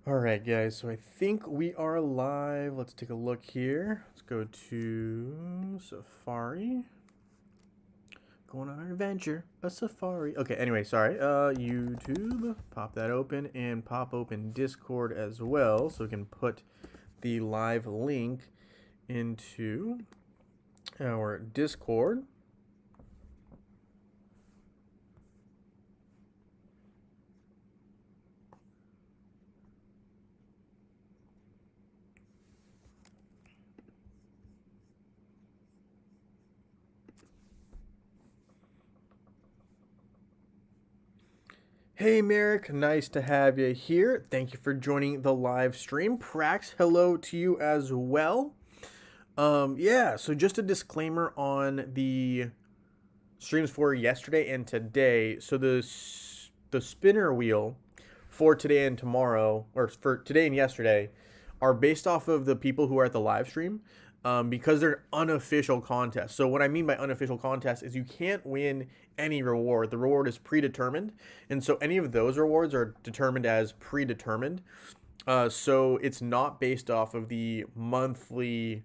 All right, guys, so I think we are live. Let's take a look here. Let's go to Safari. Going on an adventure, a safari. Okay, anyway, sorry. YouTube, pop that open and pop open Discord as well so we can put the live link into our Discord. Hey Merrick, nice to have you here. Thank you for joining the live stream. Prax, hello to you as well. Yeah, so just a disclaimer on the streams for yesterday and today. So the spinner wheel for today and tomorrow, or for today and yesterday, are based off of the people who are at the live stream. Because they're unofficial contests. So what I mean by unofficial contests is you can't win any reward. The reward is predetermined, and so any of those rewards are determined as predetermined. So it's not based off of the monthly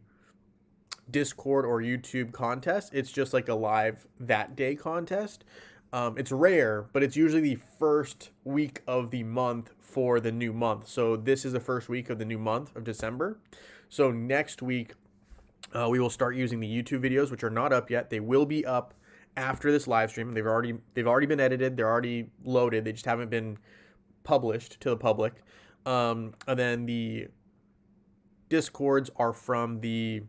Discord or YouTube contest. It's just like a live that day contest. It's rare, but it's usually the first week of the month for the new month. So this is the first week of the new month of December. So next week, we will start using the YouTube videos, which are not up yet. They will be up after this live stream. They've already been edited. They're already loaded. They just haven't been published to the public. And then the Discords are from the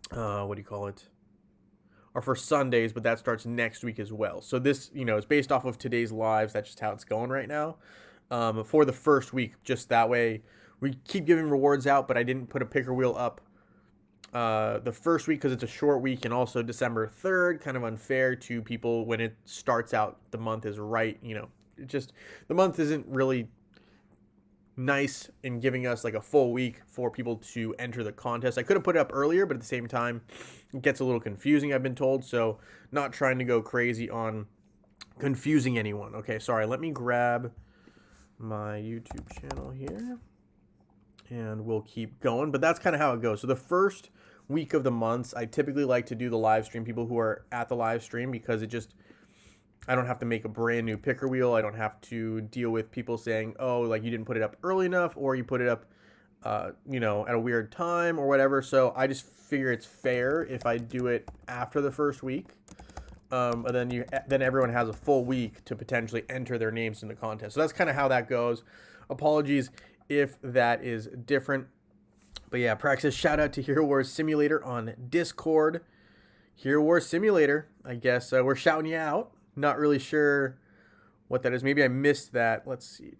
what do you call it? Are for Sundays, but that starts next week as well. So this, is based off of today's lives. That's just how it's going right now. For the first week, just that way we keep giving rewards out, but I didn't put a picker wheel up the first week because it's a short week, and also December 3rd, kind of unfair to people when it starts out, the month is right, the month isn't really nice in giving us like a full week for people to enter the contest. I could have put it up earlier, but at the same time, it gets a little confusing, I've been told, so not trying to go crazy on confusing anyone. Okay, sorry, let me grab my YouTube channel here, and we'll keep going, but that's kind of how it goes. So the first week of the months, I typically like to do the live stream, people who are at the live stream, because I don't have to make a brand new picker wheel. I don't have to deal with people saying, oh, like you didn't put it up early enough, or you put it up, at a weird time or whatever. So I just figure it's fair if I do it after the first week. And then everyone has a full week to potentially enter their names in the contest. So that's kind of how that goes. Apologies if that is different. But yeah, Praxis, shout out to Hero Wars Simulator on Discord. Hero Wars Simulator, I guess we're shouting you out. Not really sure what that is. Maybe I missed that. Let's see.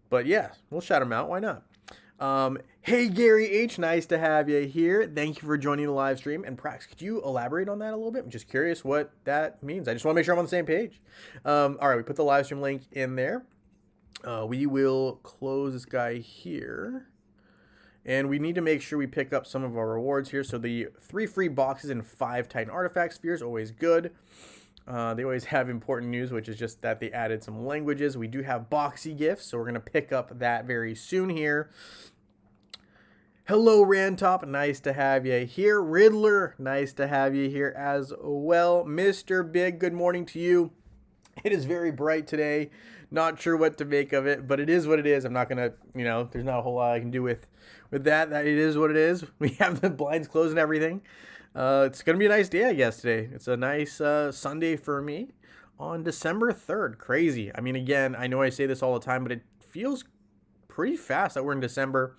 But yeah, we'll shout him out. Why not? Hey, Gary H. Nice to have you here. Thank you for joining the live stream. And Prax, could you elaborate on that a little bit? I'm just curious what that means. I just want to make sure I'm on the same page. All right, we put the live stream link in there. We will close this guy here. And we need to make sure we pick up some of our rewards here. So the 3 free boxes and 5 Titan Artifact Spheres, always good. They always have important news, which is just that they added some languages. We do have boxy gifts, so we're going to pick up that very soon here. Hello, Rantop. Nice to have you here. Riddler, nice to have you here as well. Mr. Big, good morning to you. It is very bright today. Not sure what to make of it, but it is what it is. I'm not going to, there's not a whole lot I can do with that. It is what it is. We have the blinds closed and everything. It's going to be a nice day, I guess, today. It's a nice Sunday for me on December 3rd. Crazy. I mean, again, I know I say this all the time, but it feels pretty fast that we're in December.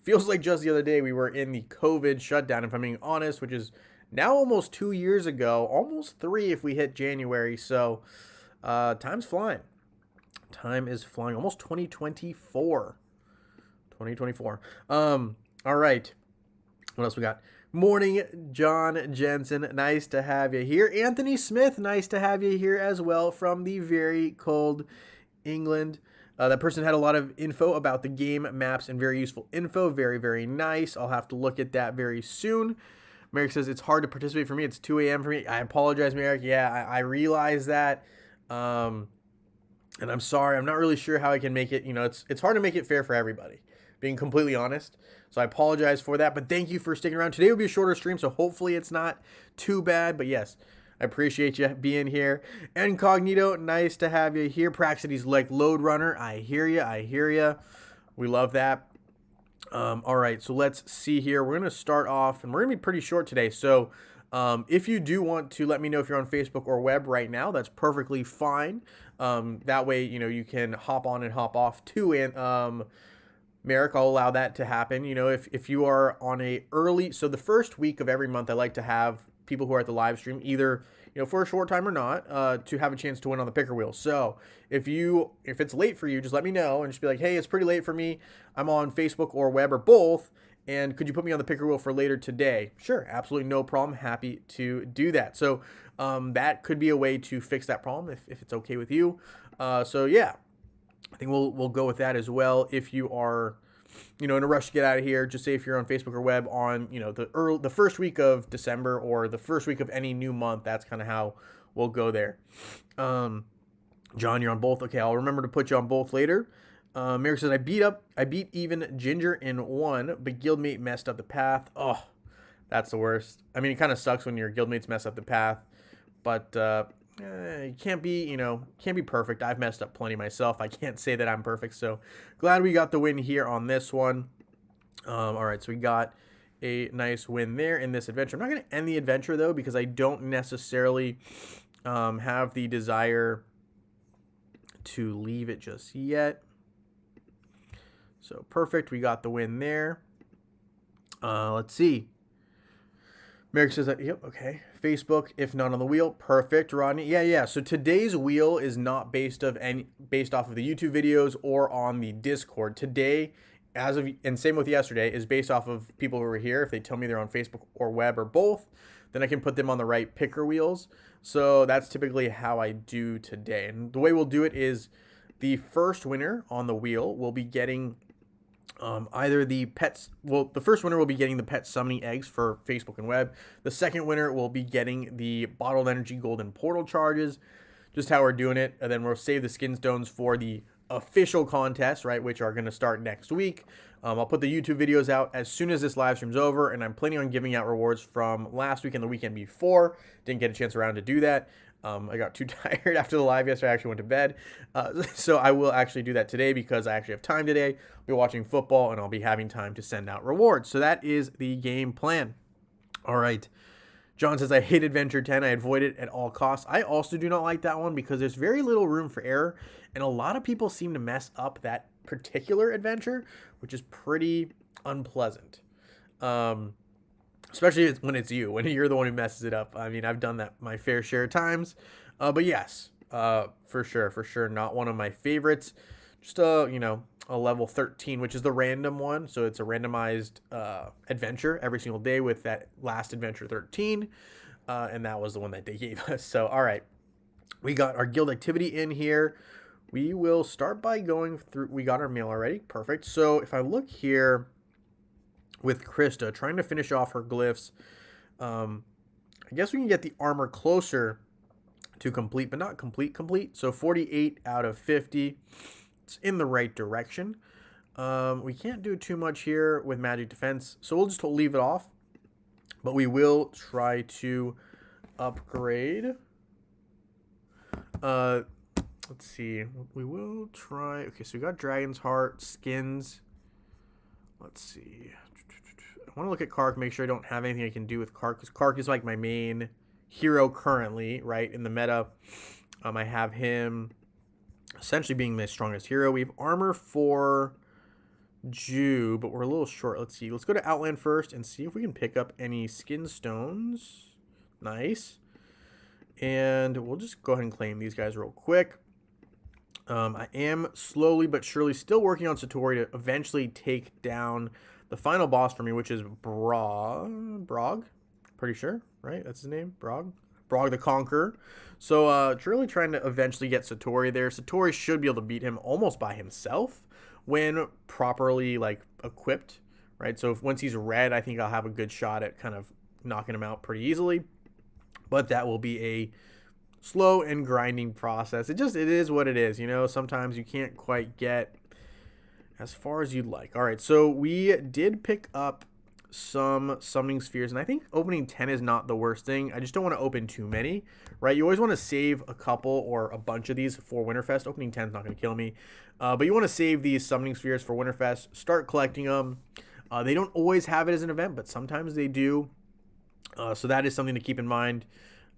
Feels like just the other day we were in the COVID shutdown, if I'm being honest, which is now almost 2 years ago, almost 3 if we hit January. So time's flying. Time is flying. Almost 2024. 2024. All right. What else we got? Morning, John Jensen. Nice to have you here. Anthony Smith. Nice to have you here as well from the very cold England. That person had a lot of info about the game, maps, and very useful info. Very, very nice. I'll have to look at that very soon. Merrick says, it's hard to participate for me. It's 2 a.m. for me. I apologize, Merrick. Yeah, I realize that. And I'm sorry, I'm not really sure how I can make it, it's hard to make it fair for everybody, being completely honest. So I apologize for that, but thank you for sticking around. Today will be a shorter stream, so hopefully it's not too bad. But yes, I appreciate you being here. Incognito, nice to have you here. Praxity's like Load Runner. I hear you. I hear you. We love that. All right, so let's see here. We're going to start off, and we're going to be pretty short today. So if you do want to let me know if you're on Facebook or web right now, that's perfectly fine. That way, you can hop on and hop off too. And Merrick, I'll allow that to happen. If you are on a early, so the first week of every month, I like to have people who are at the live stream either, for a short time or not, to have a chance to win on the picker wheel. So if it's late for you, just let me know and just be like, hey, it's pretty late for me. I'm on Facebook or web or both. And could you put me on the picker wheel for later today? Sure, absolutely no problem. Happy to do that. So that could be a way to fix that problem if it's okay with you. So yeah, I think we'll go with that as well. If you are, in a rush to get out of here, just say if you're on Facebook or web on, the first week of December or the first week of any new month, that's kind of how we'll go there. John, you're on both. Okay, I'll remember to put you on both later. Merrick says, I beat even Ginger in one, but guildmate messed up the path. Oh, that's the worst. I mean, it kind of sucks when your guildmates mess up the path, but you can't be perfect. I've messed up plenty myself. I can't say that I'm perfect. So glad we got the win here on this one. All right, so we got a nice win there in this adventure. I'm not going to end the adventure though, because I don't necessarily have the desire to leave it just yet. So perfect. We got the win there. Let's see. Merrick says that, yep, okay. Facebook, if not on the wheel. Perfect, Rodney. Yeah. So today's wheel is not based off of the YouTube videos or on the Discord. Today, and same with yesterday, is based off of people who are here. If they tell me they're on Facebook or web or both, then I can put them on the right picker wheels. So that's typically how I do today. And the way we'll do it is the first winner on the wheel will be getting either the pets. Well, the first winner will be getting the pet summoning eggs for Facebook and web. The second winner will be getting the bottled energy golden portal charges. Just how we're doing it. And then we'll save the skin stones for the official contest, right, which are going to start next week. I'll put the YouTube videos out as soon as this live stream's over, and I'm planning on giving out rewards from last week and the weekend before. Didn't get a chance around to do that. I got too tired after the live yesterday. I actually went to bed. So I will actually do that today because I actually have time today. I'll be watching football, and I'll be having time to send out rewards. So that is the game plan. All right. John says, I hate Adventure 10. I avoid it at all costs. I also do not like that one because there's very little room for error, and a lot of people seem to mess up that particular adventure, which is pretty unpleasant. Especially when it's you, when you're the one who messes it up. I mean, I've done that my fair share of times. But yes, for sure, not one of my favorites. Just a level 13, which is the random one. So it's a randomized adventure every single day with that last adventure 13. And that was the one that they gave us. So, all right, we got our guild activity in here. We will start by going through, we got our mail already. Perfect. So if I look here with Krista, trying to finish off her glyphs, I guess we can get the armor closer to complete, but not complete. So 48 out of 50. It's in the right direction. We can't do too much here with magic defense, so we'll just leave it off. But we will try to upgrade. Let's see. We will try. Okay, so we got Dragon's Heart, skins. Let's see. I want to look at Kark, make sure I don't have anything I can do with Kark, because Kark is like my main hero currently, right, in the meta. I have him essentially being my strongest hero. We have armor for Jew, but we're a little short. Let's see. Let's go to Outland first and see if we can pick up any skin stones. Nice. And we'll just go ahead and claim these guys real quick. I am slowly but surely still working on Satori to eventually take down the final boss for me, which is Brog. Pretty sure, right? That's his name, Brog the Conqueror. So really trying to eventually get Satori there. Satori should be able to beat him almost by himself when properly equipped, right? So once he's red, I think I'll have a good shot at kind of knocking him out pretty easily. But that will be slow and grinding process. It is what it is. You know, sometimes you can't quite get as far as you'd like. All right, so we did pick up some summoning spheres, and I think opening 10 is not the worst thing. I just don't want to open too many, right? You always want to save a couple or a bunch of these for Winterfest. Opening 10 is not going to kill me, but you want to save these summoning spheres for Winterfest. Start collecting them. They don't always have it as an event, but sometimes they do. So that is something to keep in mind.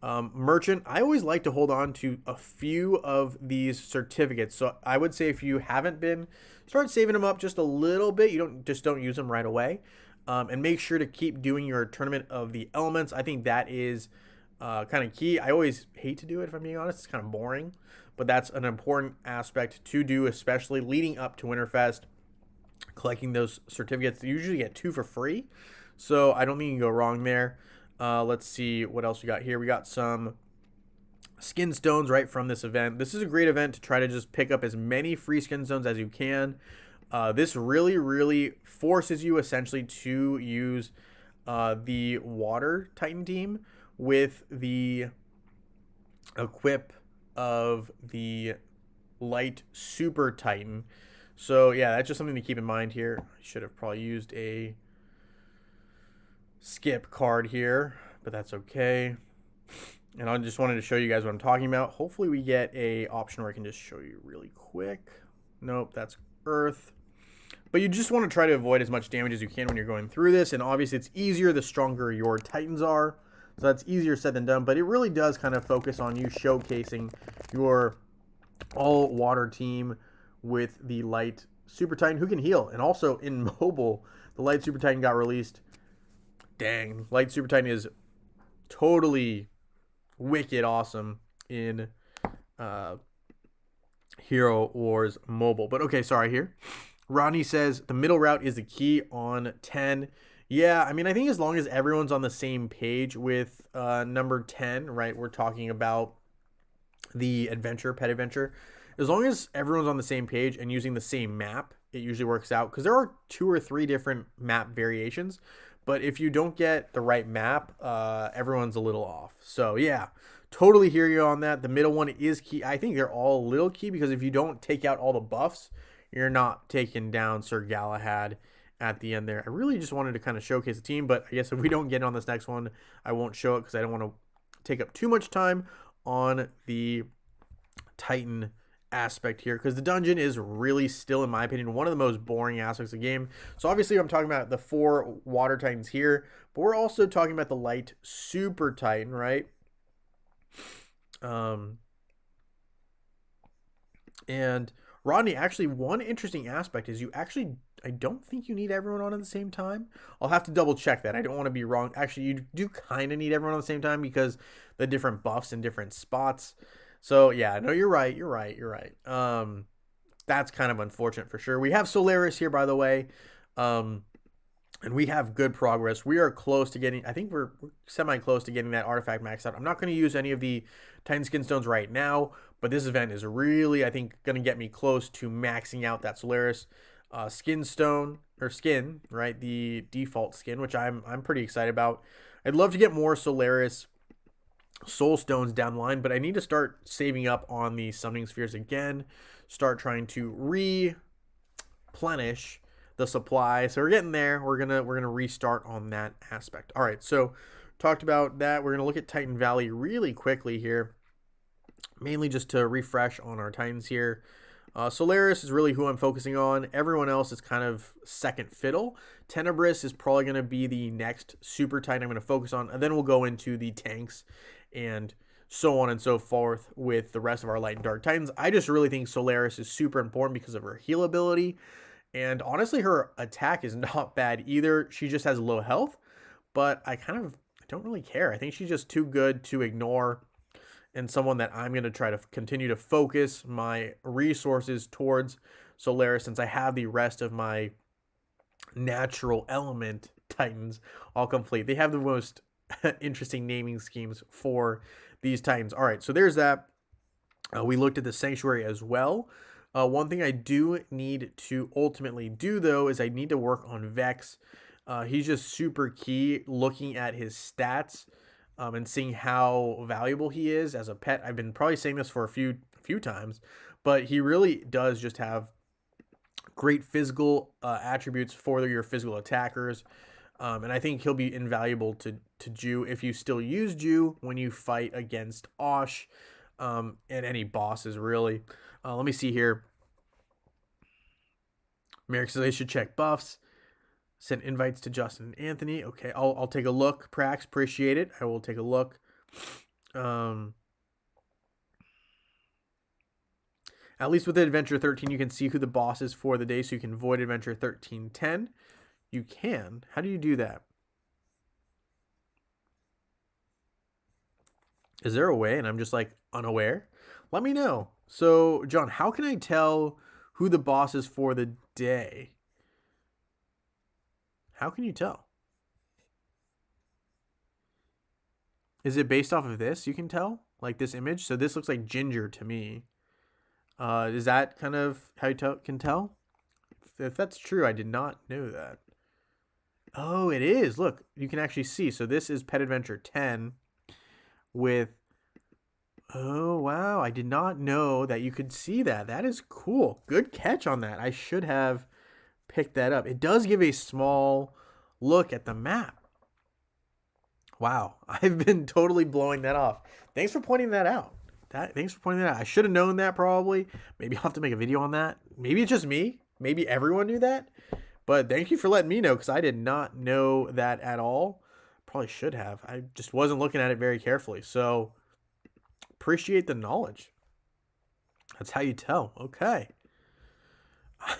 Merchant, I always like to hold on to a few of these certificates. So I would say if you haven't been, start saving them up just a little bit. You don't use them right away. And make sure to keep doing your tournament of the elements. I think that is kind of key. I always hate to do it, if I'm being honest. It's kind of boring, but that's an important aspect to do, especially leading up to Winterfest. Collecting those certificates, you usually get 2 for free, so I don't think you can go wrong there. Let's see what else we got here. We got some skin stones right from this event. This is a great event to try to just pick up as many free skin stones as you can. This really forces you essentially to use the water titan team with the equip of the light super titan. So yeah, that's just something to keep in mind here. I should have probably used a skip card here, but that's okay. And I just wanted to show you guys what I'm talking about. Hopefully we get a option where I can just show you really quick. Nope, that's earth. But you just want to try to avoid as much damage as you can when you're going through this. And obviously it's easier the stronger your titans are. So that's easier said than done. But it really does kind of focus on you showcasing your all water team with the light super titan who can heal. And also in mobile, the light super titan got released. Dang, light super titan is totally wicked awesome in Hero Wars Mobile. But okay, sorry here. Ronnie says the middle route is the key on 10. Yeah, I mean, I think as long as everyone's on the same page with number 10, right? We're talking about the pet adventure. As long as everyone's on the same page and using the same map, it usually works out. Because there are 2 or 3 different map variations. But if you don't get the right map, everyone's a little off. So yeah, totally hear you on that. The middle one is key. I think they're all a little key because if you don't take out all the buffs, you're not taking down Sir Galahad at the end there. I really just wanted to kind of showcase the team, but I guess if we don't get on this next one, I won't show it because I don't want to take up too much time on the Titan aspect here, because the dungeon is really still, in my opinion, one of the most boring aspects of the game. So obviously I'm talking about the 4 water titans here, but we're also talking about the light super titan, right? And Rodney, actually, one interesting aspect is I don't think you need everyone on at the same time. I'll have to double check that. I don't want to be wrong. Actually, you do kind of need everyone on the same time because the different buffs in different spots. So yeah, no, you're right. That's kind of unfortunate for sure. We have Solaris here, by the way. And we have good progress. We are close to getting, I think we're semi-close to getting that artifact maxed out. I'm not going to use any of the Titan Skin Stones right now, but this event is really, I think, going to get me close to maxing out that Solaris skin stone, or skin, right? The default skin, which I'm pretty excited about. I'd love to get more Solaris soul stones down the line, but I need to start saving up on the summoning spheres again, start trying to replenish the supply. So we're getting there. We're gonna restart on that aspect. All right, so talked about that. We're gonna look at Titan Valley really quickly here, mainly just to refresh on our Titans here. Solaris is really who I'm focusing on. Everyone else is kind of second fiddle. Tenebris is probably going to be the next super Titan I'm going to focus on, and then we'll go into the tanks and so on and so forth with the rest of our light and dark Titans. I just really think Solaris is super important because of her heal ability, and honestly her attack is not bad either. She just has low health, but I don't really care. I think she's just too good to ignore, and someone that I'm going to try to continue to focus my resources towards Solaris, since I have the rest of my natural element Titans all complete. They have the most interesting naming schemes for these Titans. All right, so there's that. We looked at the Sanctuary as well. One thing I do need to ultimately do, though, is I need to work on Vex. He's just super key looking at his stats. and seeing how valuable he is as a pet. I've been probably saying this for a few times, but he really does just have great physical attributes for your physical attackers. And I think he'll be invaluable to Jew if you still use Jew when you fight against Osh and any bosses, really. Let me see here. Merrick says they should check buffs. Send invites to Justin and Anthony. Okay, I'll take a look. Prax, appreciate it. I will take a look. At least with Adventure 13, you can see who the boss is for the day, so you can void Adventure 1310. You can. How do you do that? Is there a way and I'm just like unaware? Let me know. So, John, how can I tell who the boss is for the day? How can you tell? Is it based off of this? You can tell? Like this image? So this looks like Ginger to me. Is that kind of how you can tell? If that's true, I did not know that. Oh, it is. Look, you can actually see. So this is Pet Adventure 10 with... Oh, wow. I did not know that you could see that. That is cool. Good catch on that. I should have picked that up. It does give a small look at the map. Wow. I've been totally blowing that off. Thanks for pointing that out. Thanks for pointing that out. I should have known that probably. Maybe I'll have to make a video on that. Maybe it's just me. Maybe everyone knew that. But thank you for letting me know because I did not know that at all. Probably should have. I just wasn't looking at it very carefully. So appreciate the knowledge. That's how you tell. Okay.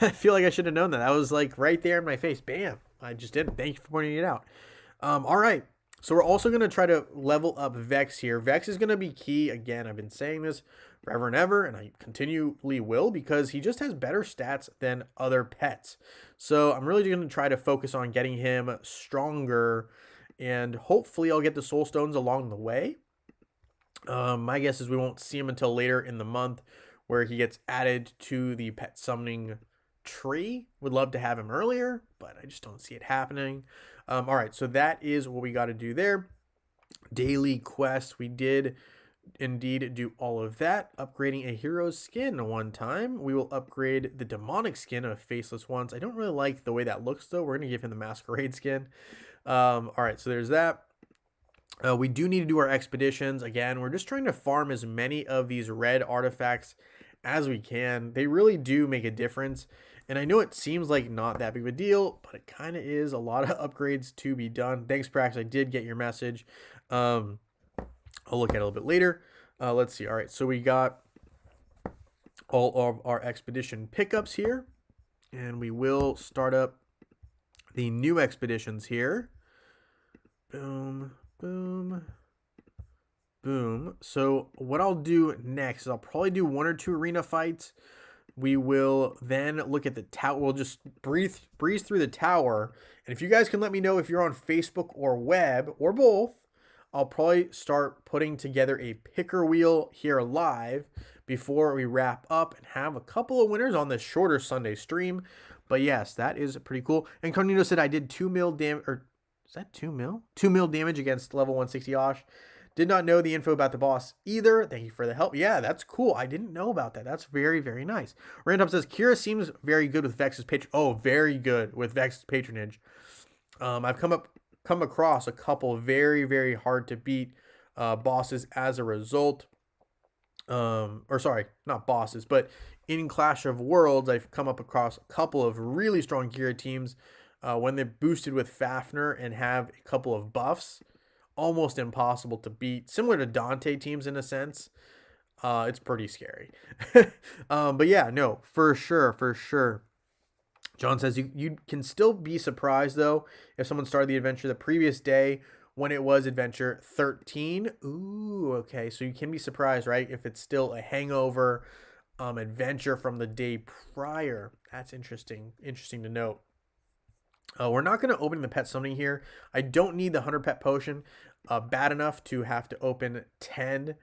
I feel like I should have known that. That was like right there in my face. Bam. I just didn't. Thank you for pointing it out. All right. So we're also going to try to level up Vex here. Vex is going to be key. Again, I've been saying this forever and ever, and I continually will because he just has better stats than other pets. So I'm really going to try to focus on getting him stronger, and hopefully I'll get the Soul Stones along the way. My guess is we won't see him until later in the month where he gets added to the pet summoning tree. Would love to have him earlier, but I just don't see it happening. All right, so that is what we got to do there. Daily quest, we did indeed do all of that. Upgrading a hero's skin one time. We will upgrade the demonic skin of Faceless Ones. I don't really like the way that looks, though. We're going to give him the masquerade skin. All right, so there's that. We do need to do our expeditions. Again, we're just trying to farm as many of these red artifacts as we can. They really do make a difference. And I know it seems like not that big of a deal, but it kind of is. A lot of upgrades to be done. Thanks, Prax. I did get your message. I'll look at it a little bit later. Let's see. All right, so we got all of our expedition pickups here. And we will start up the new expeditions here. Boom, boom, boom. So what I'll do next is I'll probably do 1 or 2 arena fights. We will then look at the tower. We'll just breeze through the tower. And if you guys can let me know if you're on Facebook or web or both, I'll probably start putting together a picker wheel here live before we wrap up and have a couple of winners on this shorter Sunday stream. But yes, that is pretty cool. And Carnino said I did 2 mil damage, or is that 2 mil? 2 mil damage against level 160 Osh. Did not know the info about the boss either. Thank you for the help. Yeah, that's cool. I didn't know about that. That's very, very nice. Random says, Kira seems very good with Vex's patronage. Oh, very good with Vex's patronage. I've come across a couple very, very hard to beat bosses as a result. Or sorry, not bosses, but in Clash of Worlds, I've come up across a couple of really strong Kira teams when they're boosted with Fafnir and have a couple of buffs. Almost impossible to beat, similar to Dante teams in a sense. It's pretty scary. But yeah, no, for sure. John says you can still be surprised though if someone started the adventure the previous day when it was adventure 13. Ooh, okay, so you can be surprised, right? If it's still a hangover adventure from the day prior. That's interesting to note. We're not going to open the pet summoning here. I don't need the 100 pet potion bad enough to have to open 10,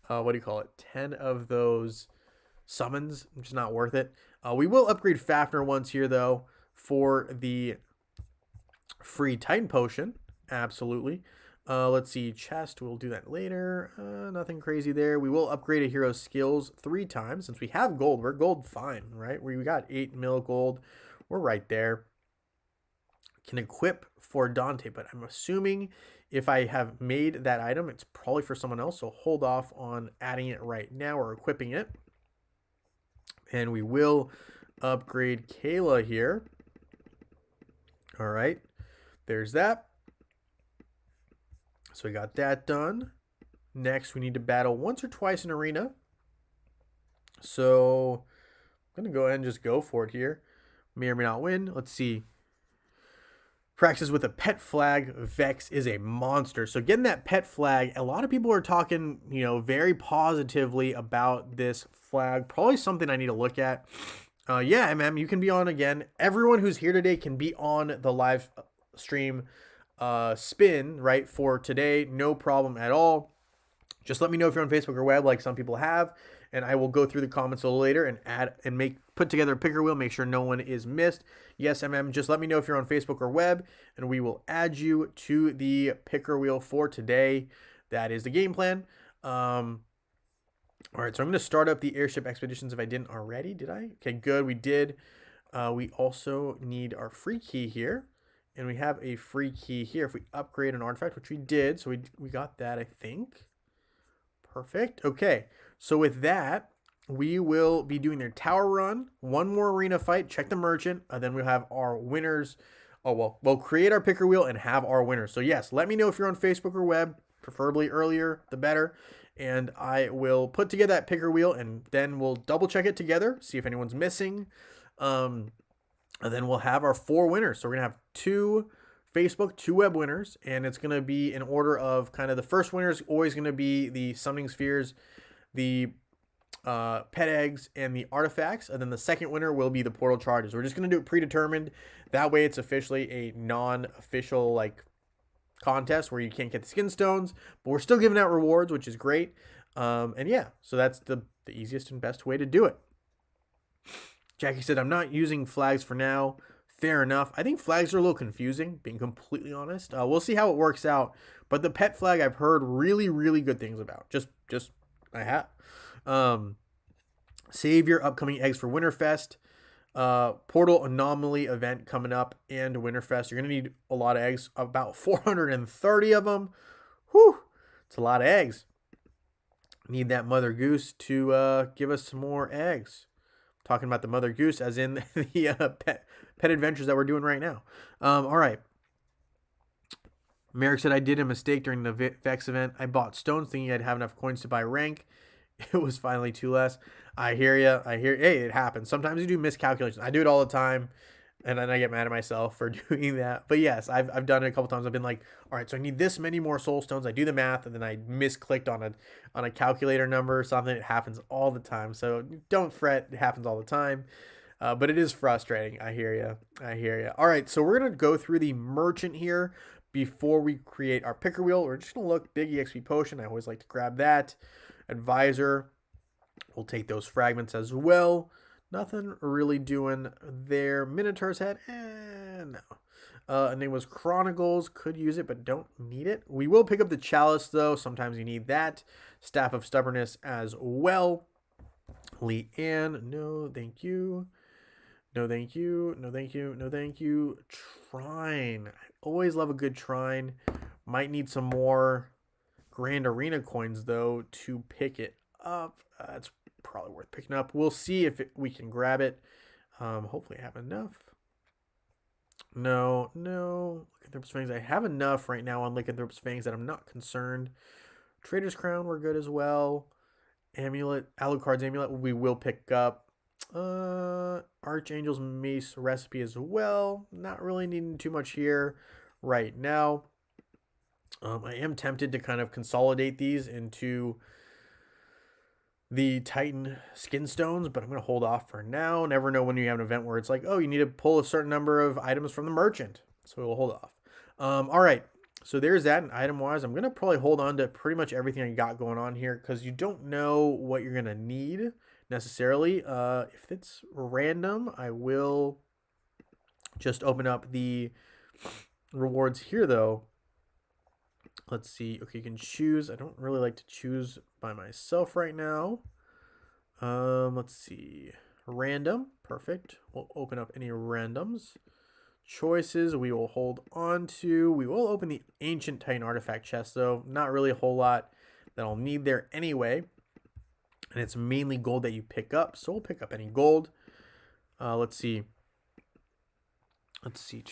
10 of those summons. It's not worth it. We will upgrade Fafnir once here, though, for the free Titan potion. Absolutely. Let's see, chest, we'll do that later. Nothing crazy there. We will upgrade a hero's skills 3 times. Since we have gold, we're gold fine, right? We got 8 mil gold. We're right there. Can equip for Dante, but I'm assuming if I have made that item, it's probably for someone else. So hold off on adding it right now or equipping it. And we will upgrade Kayla here. All right, there's that. So we got that done. Next, we need to battle once or twice in arena. So I'm going to go ahead and just go for it here. May or may not win. Let's see. Practice with a pet flag. Vex is a monster. So getting that pet flag, a lot of people are talking, very positively about this flag. Probably something I need to look at. Yeah, MM, you can be on again. Everyone who's here today can be on the live stream spin, right, for today. No problem at all. Just let me know if you're on Facebook or web, like some people have, and I will go through the comments a little later and put together a picker wheel, make sure no one is missed. Yes, MM, just let me know if you're on Facebook or web, and we will add you to the picker wheel for today. That is the game plan. All right, so I'm going to start up the airship expeditions if I didn't already. Did I? Okay, good. We did. We also need our free key here, and we have a free key here if we upgrade an artifact, which we did. So we got that, I think. Perfect. Okay, so with that, we will be doing their tower run, one more arena fight, check the merchant, and then we'll have our winners. Oh, well, we'll create our picker wheel and have our winners. So yes, let me know if you're on Facebook or web, preferably earlier, the better. And I will put together that picker wheel, and then we'll double check it together, see if anyone's missing. And then we'll have our 4 winners. So we're going to have 2 Facebook, 2 web winners, and it's going to be in order of kind of the first winner is always going to be the summoning spheres, the pet eggs, and the artifacts, and then the second winner will be the portal charges. We're just going to do it predetermined. That way it's officially a non-official contest where you can't get the skin stones, but we're still giving out rewards, which is great. And yeah, so that's the easiest and best way to do it. Jackie said, I'm not using flags for now. Fair enough. I think flags are a little confusing, being completely honest. We'll see how it works out. But the pet flag I've heard really, really good things about. Just I have. Save your upcoming eggs for Winterfest. Portal anomaly event coming up and Winterfest. You're going to need a lot of eggs, about 430 of them. Whew, it's a lot of eggs. Need that Mother Goose to give us some more eggs. Talking about the Mother Goose as in the pet adventures that we're doing right now. All right. Merrick said, I did a mistake during the Vex event. I bought stones thinking I'd have enough coins to buy rank. It was finally 2 less. I hear you. Hey, it happens. Sometimes you do miscalculations. I do it all the time, and then I get mad at myself for doing that. But yes, I've done it a couple times. I've been like, all right, so I need this many more soul stones. I do the math, and then I misclicked on a calculator number or something. It happens all the time. So don't fret. It happens all the time. But it is frustrating. I hear you. All right, so we're going to go through the merchant here before we create our picker wheel. We're just going to look big EXP potion. I always like to grab that. Advisor, we'll take those fragments as well. Nothing really doing there. Minotaur's head, no. And it was Chronicles, could use it, but don't need it. We will pick up the chalice, though. Sometimes you need that. Staff of Stubbornness as well. Leanne, no, thank you. No, thank you. No, thank you. No, thank you. Trine. I always love a good Trine. Might need some more Grand Arena coins, though, to pick it up. That's probably worth picking up. We'll see if we can grab it. Hopefully I have enough. No. Lycanthrope's Fangs. I have enough right now on Lycanthrope's Fangs that I'm not concerned. Trader's Crown, we're good as well. Amulet, Alucard's Amulet, we will pick up. Archangel's Mace recipe as well. Not really needing too much here right now. I am tempted to kind of consolidate these into the Titan skin stones, but I'm going to hold off for now. Never know when you have an event where it's like, oh, you need to pull a certain number of items from the merchant. So we'll hold off. All right. So there's that. And item-wise, I'm going to probably hold on to pretty much everything I got going on here because you don't know what you're going to need necessarily. If it's random, I will just open up the rewards here, though. Let's see. Okay, you can choose. I don't really like to choose by myself right now. Let's see. Random. Perfect. We'll open up any randoms. Choices we will hold on to. We will open the Ancient Titan Artifact chest, though. Not really a whole lot that I'll need there anyway. And it's mainly gold that you pick up, so we'll pick up any gold. Let's see. Let's see.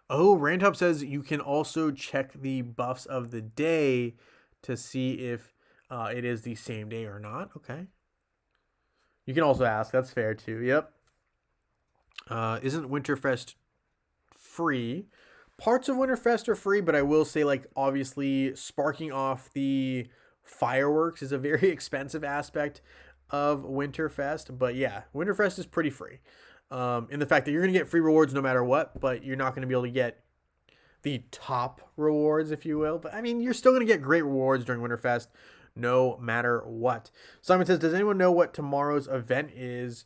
Oh, Randtop says you can also check the buffs of the day to see if it is the same day or not. Okay. You can also ask. That's fair too. Yep. Isn't Winterfest free? Parts of Winterfest are free, but I will say, like, obviously, sparking off the fireworks is a very expensive aspect of Winterfest. But yeah, Winterfest is pretty free. In the fact that you're going to get free rewards no matter what, but you're not going to be able to get the top rewards, if you will. But I mean, you're still going to get great rewards during Winterfest no matter what. Simon says, does anyone know what tomorrow's event is?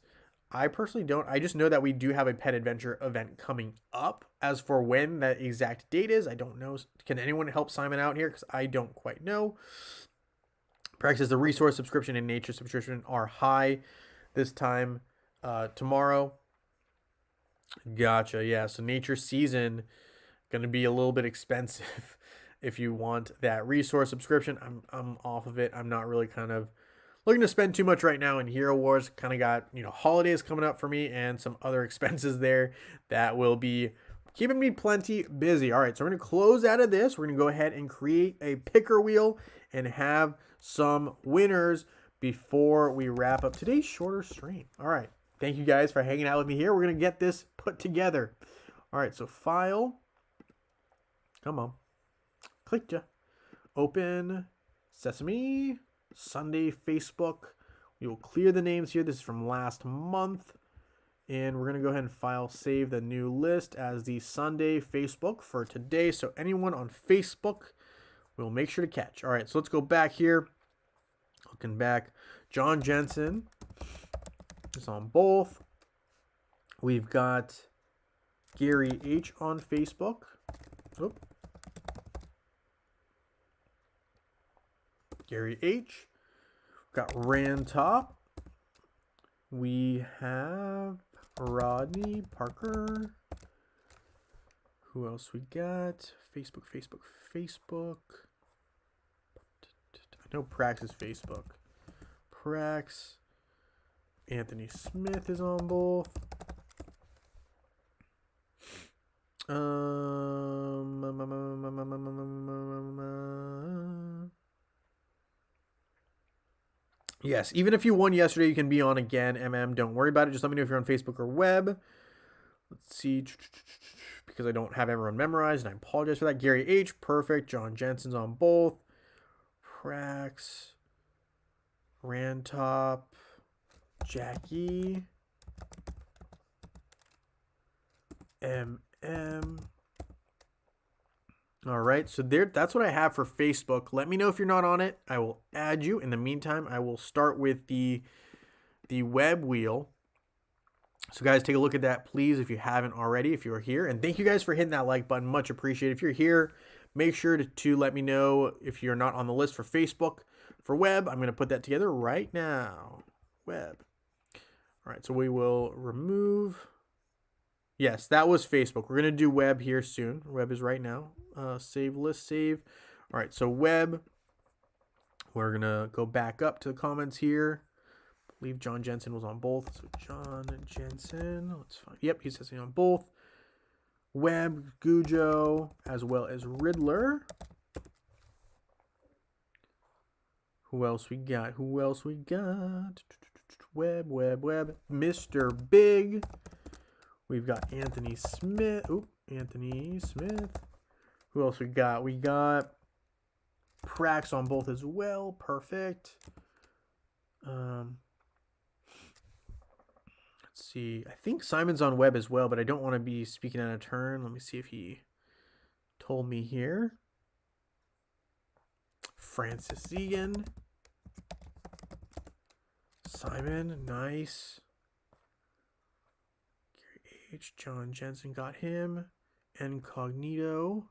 I personally don't. I just know that we do have a pet adventure event coming up. As for when that exact date is, I don't know. Can anyone help Simon out here? Because I don't quite know. Prax says the resource subscription and nature subscription are high this time tomorrow. Gotcha. Yeah. So nature season going to be a little bit expensive if you want that resource subscription. I'm off of it. I'm not really kind of looking to spend too much right now in Hero Wars. Kind of got, holidays coming up for me and some other expenses there that will be keeping me plenty busy. All right, so we're going to close out of this. We're going to go ahead and create a picker wheel and have some winners before we wrap up today's shorter stream. All right, thank you guys for hanging out with me here. We're going to get this put together. All right, so file. Come on. Clicked ya. Open Sesame. Sunday Facebook. We will clear the names here. This is from last month. And we're going to go ahead and file save the new list as the Sunday Facebook for today. So anyone on Facebook, we'll make sure to catch. All right, so let's go back here. Looking back, John Jensen is on both. We've got Gary H on Facebook. Oop. Gary H. We've got Rantop. We have Rodney Parker. Who else we got? Facebook. I know Prax is Facebook. Prax. Anthony Smith is on both. Yes, even if you won yesterday, you can be on again. Don't worry about it. Just let me know if you're on Facebook or web. Let's see. Because I don't have everyone memorized, and I apologize for that. Gary H. Perfect. John Jensen's on both. Prax. Rantop. Jackie. All right, so that's what I have for Facebook. Let me know if you're not on it. I will add you. In the meantime, I will start with the web wheel. So guys, take a look at that, please, if you haven't already, if you're here. And thank you guys for hitting that like button. Much appreciated. If you're here, make sure to let me know if you're not on the list for Facebook. For web, I'm going to put that together right now. Web. All right, so we will remove. Yes, that was Facebook. We're going to do web here soon. Web is right now. Save list, save. All right, so web. We're going to go back up to the comments here. I believe John Jensen was on both. So John Jensen, let's find. Yep, he says he's on both. Web, Gujo, as well as Riddler. Who else we got? Web. Mr. Big. We've got Anthony Smith. Anthony Smith. Who else we got? We got Prax on both as well. Perfect. Let's see. I think Simon's on web as well, but I don't want to be speaking out of turn. Let me see if he told me here. Francis Egan. Simon, nice. H. John Jensen, got him. Incognito.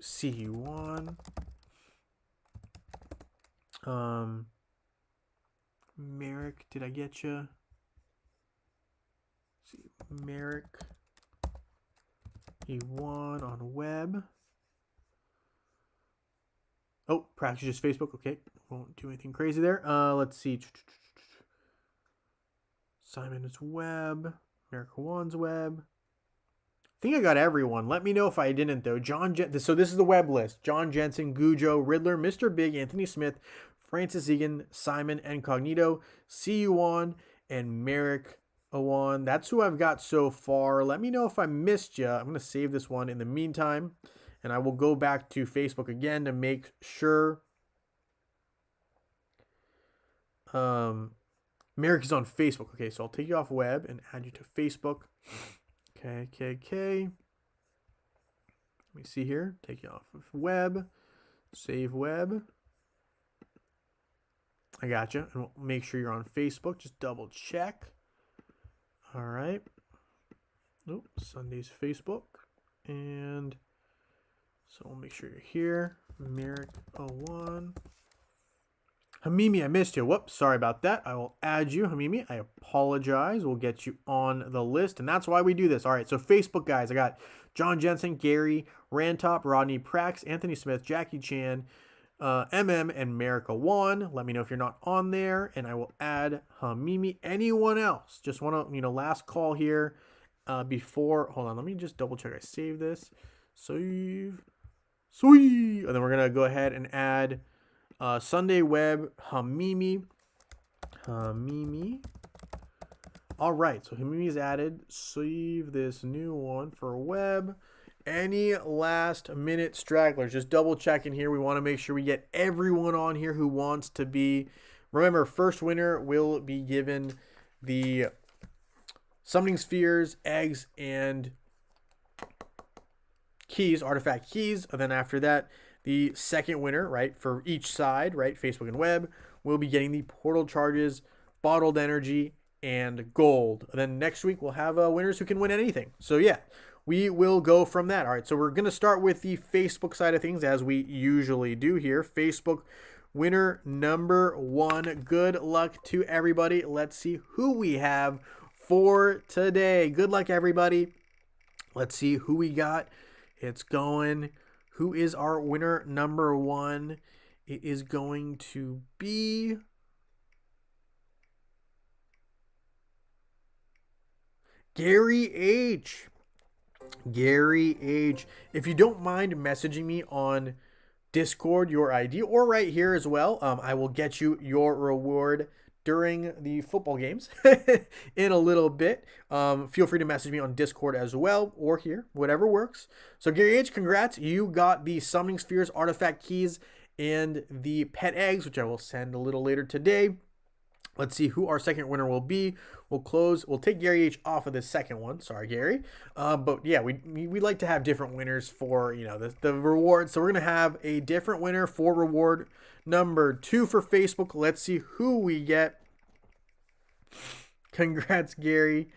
C1. Merrick, did I get you? See, Merrick E1 on web. Oh, practice just Facebook. Okay, won't do anything crazy there. Let's see. Simon is web. America One's web. I think I got everyone. Let me know if I didn't, though. So this is the web list. John Jensen, Gujo, Riddler, Mr. Big, Anthony Smith, Francis Egan, Simon Incognito, CU1, and Merrick Awan. That's who I've got so far. Let me know if I missed you. I'm going to save this one in the meantime, and I will go back to Facebook again to make sure. Merrick is on Facebook. Okay, so I'll take you off web and add you to Facebook. Okay. Let me see here. Take you off of web. Save web. I got you. And we'll make sure you're on Facebook. Just double check. All right. Nope. Sunday's Facebook. And so we'll make sure you're here. Merrick 01. Hamimi, I missed you. Whoops, sorry about that. I will add you, Hamimi. I apologize. We'll get you on the list, and that's why we do this. All right, so Facebook, guys, I got John Jensen, Gary, Rantop, Rodney Prax, Anthony Smith, Jackie Chan, MM, and America One. Let me know if you're not on there, and I will add Hamimi. Anyone else? Just want to, last call here before. Hold on, let me just double check. I saved this. Save. Sweet. And then we're going to go ahead and add Sunday Web, Hamimi. All right, so Hamimi is added. Save this new one for web. Any last minute stragglers? Just double checking here. We want to make sure we get everyone on here who wants to be. Remember, first winner will be given the Summoning Spheres, eggs, and keys, artifact keys. And then after that, the second winner, right, for each side, right, Facebook and web, will be getting the portal charges, bottled energy, and gold. And then next week, we'll have winners who can win anything. So, yeah, we will go from that. All right, so we're going to start with the Facebook side of things, as we usually do here. Facebook winner number 1. Good luck to everybody. Let's see who we have for today. Good luck, everybody. Let's see who we got. It's going... Who is our winner number 1? It is going to be Gary H. Gary H. If you don't mind messaging me on Discord your ID, or right here as well, I will get you your reward during the football games in a little bit. Feel free to message me on Discord as well, or here, whatever works. So Gary H, congrats. You got the Summoning Spheres, artifact keys, and the pet eggs, which I will send a little later today. Let's see who our second winner will be. We'll take Gary H off of the second one. Sorry, Gary. But yeah, we like to have different winners for, the rewards. So we're going to have a different winner for reward number 2 for Facebook. Let's see who we get. Congrats, Gary.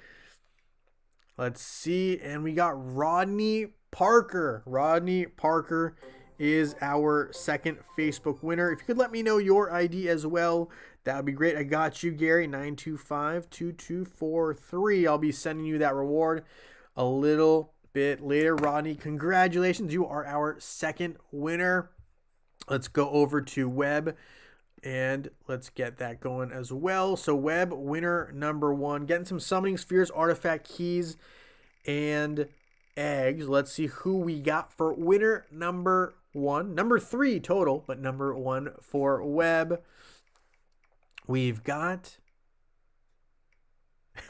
Let's see. And we got Rodney Parker. Rodney Parker is our second Facebook winner. If you could let me know your ID as well, that would be great. I got you, Gary, 9252243. I'll be sending you that reward a little bit later. Rodney, congratulations. You are our second winner. Let's go over to web and let's get that going as well. So web winner number 1, getting some Summoning Spheres, artifact keys, and eggs. Let's see who we got for winner number 1. Number 3 total, but number 1 for web. We've got,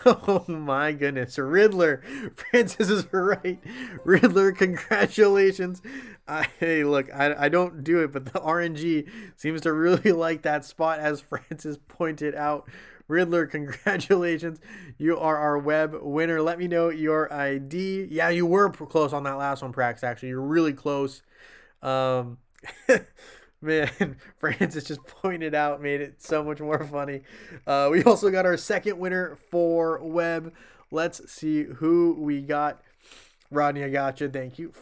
oh my goodness, Riddler. Francis is right. Riddler, congratulations. Hey, look, I don't do it, but the RNG seems to really like that spot, as Francis pointed out. Riddler, congratulations. You are our web winner. Let me know your ID. Yeah, you were close on that last one, Prax, actually. You're really close. Man, Francis just pointed out, made it so much more funny. We also got our second winner for Web. Let's see who we got. Rodney, I got you. Thank you.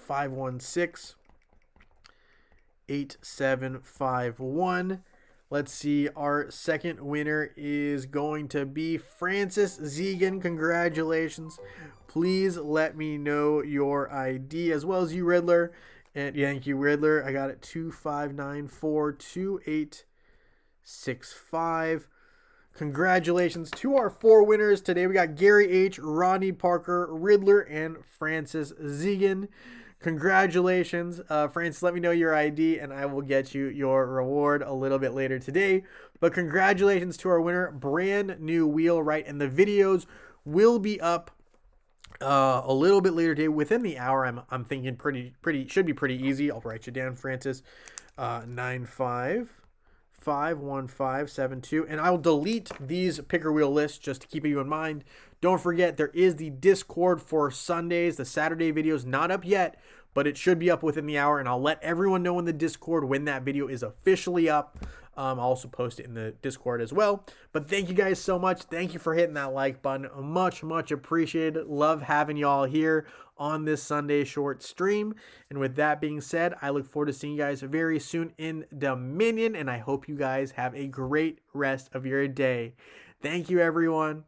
516-8751. Let's see. Our second winner is going to be Francis Zegan. Congratulations. Please let me know your ID as well as you, Riddler. And thank you, Riddler. I got it 25942865. Congratulations to our 4 winners today. We got Gary H., Ronnie Parker, Riddler, and Francis Zegan. Congratulations. Francis, let me know your ID and I will get you your reward a little bit later today. But congratulations to our winner. Brand new wheelwright, and the videos will be up a little bit later today, within the hour. I'm thinking should be pretty easy. I'll write you down, Francis. 9551572, and I'll delete these picker wheel lists just to keep you in mind. Don't forget, there is the Discord for Sundays. The Saturday video is not up yet, but it should be up within the hour, and I'll let everyone know in the Discord when that video is officially up. I'll also post it in the Discord as well. But thank you guys so much. Thank you for hitting that like button. Much appreciated. Love having y'all here on this Sunday short stream. And with that being said, I look forward to seeing you guys very soon in Dominion, and I hope you guys have a great rest of your day. Thank you, everyone.